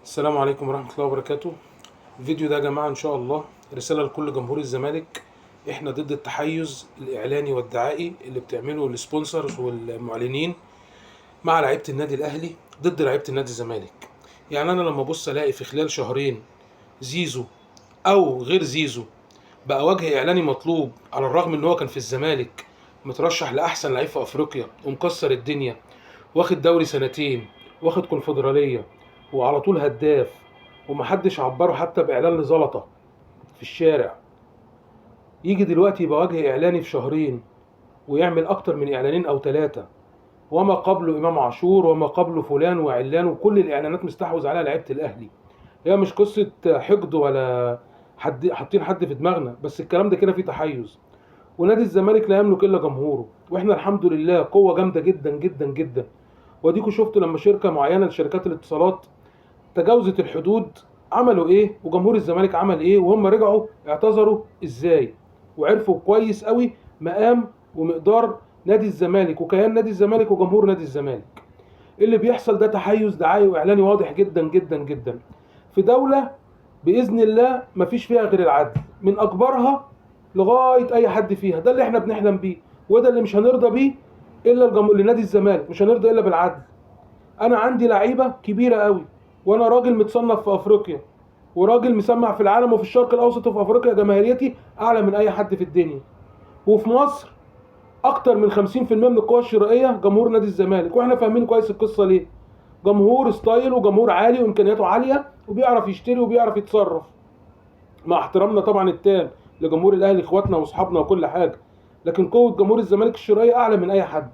السلام عليكم ورحمة الله وبركاته. الفيديو ده يا جماعة إن شاء الله رسالة لكل جمهور الزمالك. إحنا ضد التحيز الإعلاني والدعائي اللي بتعمله السبونسرز والمعلنين مع لعيبة النادي الأهلي ضد لعيبة النادي الزمالك. يعني أنا لما أبص ألاقي في خلال شهرين زيزو أو غير زيزو بقى وجه إعلاني مطلوب، على الرغم إن هو كان في الزمالك مترشح لأحسن لعيب في أفريقيا ومكسر الدنيا، واخد دوري سنتين، واخد كونفدرالية، وعلى طول هداف، ومحدش عبره حتى بإعلان لزلطة في الشارع. يجي دلوقتي يبقى وجه إعلاني في شهرين ويعمل أكتر من إعلانين أو ثلاثة، وما قبله إمام عاشور وما قبله فلان وعلان، وكل الإعلانات مستحوذ عليها لعيبة الأهلي. هي مش قصة حقد ولا حاطين حد في دماغنا، بس الكلام ده كده فيه تحيز. ونادي الزمالك لا يملك إلا جمهوره، وإحنا الحمد لله قوة جامدة جدا جدا جدا. واديكوا شفتوا لما شركة معينة لشركات الاتصالات تجاوزت الحدود عملوا ايه، وجمهور الزمالك عمل ايه، وهم رجعوا اعتذروا ازاي، وعرفوا كويس قوي مقام ومقدار نادي الزمالك وكيان نادي الزمالك وجمهور نادي الزمالك. اللي بيحصل ده تحيز دعائي واعلاني واضح جدا جدا جدا في دولة باذن الله مفيش فيها غير العدل، من اكبرها لغايه اي حد فيها. ده اللي احنا بنحلم بيه، وده اللي مش هنرضى بيه الا لنادي الزمالك، مش هنرضى الا بالعدل. انا عندي لعيبه كبيره قوي، وانا راجل متصنف في افريقيا، وراجل مسمع في العالم وفي الشرق الاوسط وفي افريقيا، جماهيريتي اعلى من اي حد في الدنيا. وفي مصر اكتر من 50% من القوى الشرائيه جمهور نادي الزمالك، واحنا فاهمين كويس القصه ليه. جمهور ستايل وجمهور عالي وامكانياته عاليه وبيعرف يشتري وبيعرف يتصرف، مع احترامنا طبعا التام لجمهور الاهلي اخواتنا واصحابنا وكل حاجه، لكن قوه جمهور الزمالك الشرائيه اعلى من اي حد.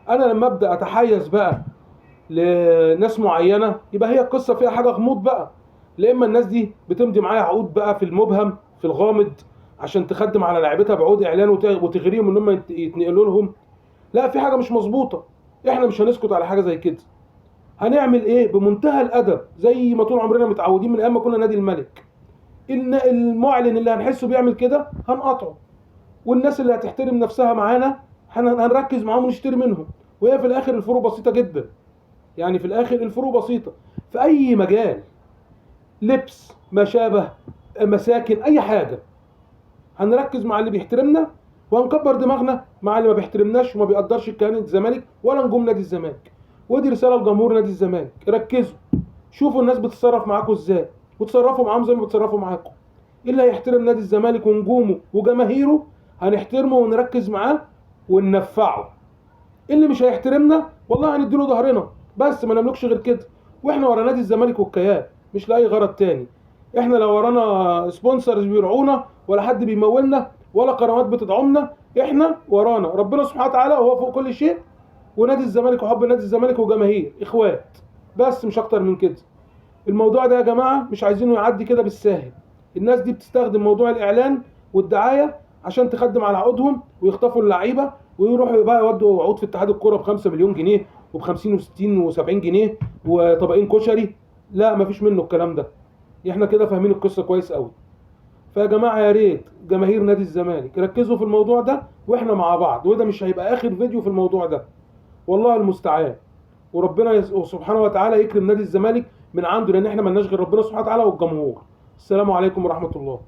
انا لما ابدا اتحيز بقى لناس معينه يبقى هي القصه فيها حاجه غموض بقى. لا اما الناس دي بتمضي معايا عقود بقى في المبهم في الغامض عشان تخدم على لعيبتها بعقود اعلان وتغريهم ان هم يتنقلوا لهم. لا، في حاجه مش مظبوطه. احنا مش هنسكت على حاجه زي كده. هنعمل ايه؟ بمنتهى الادب زي ما طول عمرنا متعودين من ايام ما كنا نادي الملك. المعلن اللي هنحسه بيعمل كده هنقطعه، والناس اللي هتحترم نفسها معانا هنركز معاهم ونشتري منهم. وهي في الاخر الفروق بسيطه جدا، يعني في الاخر الفروق بسيطه في اي مجال، لبس ما شابه، مساكن، اي حاجه. هنركز مع اللي بيحترمنا وهنكبر دماغنا مع اللي ما بيحترمناش وما بيقدرش كيان الزمالك ولا نجوم نادي الزمالك. ودي رساله لجمهور نادي الزمالك، ركزوا شوفوا الناس بتتصرف معاكم ازاي وتصرفوا معاهم زي ما بتصرفوا معاكم. اللي هيحترم نادي الزمالك ونجومه وجماهيره هنحترمه ونركز معاه وننفعه. اللي مش هيحترمنا والله هنديله ظهرنا، بس ما نملكش غير كده. واحنا ورا نادي الزمالك والكيان، مش لاي غرض تاني. احنا لا ورانا سبونسرز بيرعونا ولا حد بيمولنا ولا قنوات بتدعمنا. احنا ورانا ربنا سبحانه وتعالى وهو فوق كل شيء، ونادي الزمالك وحب نادي الزمالك وجماهير اخوات، بس مش اكتر من كده. الموضوع ده يا جماعه مش عايزينه يعدي كده بالساهل. الناس دي بتستخدم موضوع الاعلان والدعايه عشان تخدم على عقودهم ويخطفوا اللعيبه، ويروحوا بقى يودوا عقود في اتحاد الكوره ب 5 مليون جنيه وب 50 و60 و70 جنيه وطبقين كشري. لا، مفيش منه الكلام ده. احنا كده فاهمين القصه كويس قوي. فيا جماعه يا ريت جماهير نادي الزمالك ركزوا في الموضوع ده، واحنا مع بعض، وده مش هيبقى اخر فيديو في الموضوع ده. والله المستعان. وربنا سبحانه وتعالى يكرم نادي الزمالك من عنده، لان احنا ملناش غير ربنا سبحانه وتعالى والجمهور. السلام عليكم ورحمه الله.